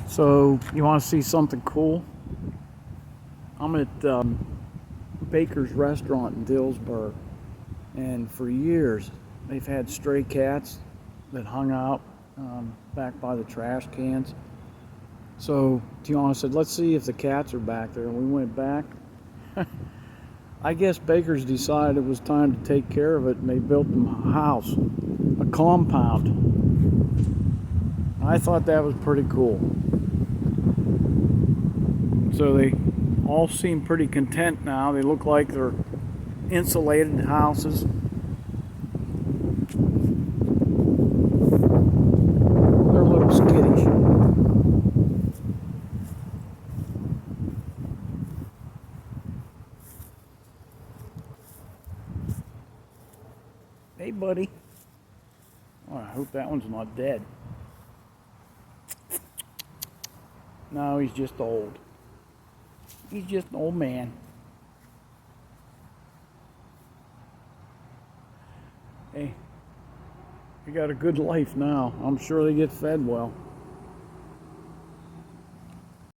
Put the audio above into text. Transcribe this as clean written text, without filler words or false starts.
So, you want to see something cool? I'm at Baker's restaurant in Dillsburg, and for years they've had stray cats that hung out back by the trash cans. So, Tiana said, let's see if the cats are back there, and we went back. I guess Baker's decided it was time to take care of it, and they built them a house, a compound. I thought that was pretty cool. So they all seem pretty content now. They look like they're insulated houses. They're a little skittish. Hey, buddy. Oh, I hope that one's not dead. No, he's just old. He's just an old man. Hey, he got a good life now. I'm sure they get fed well.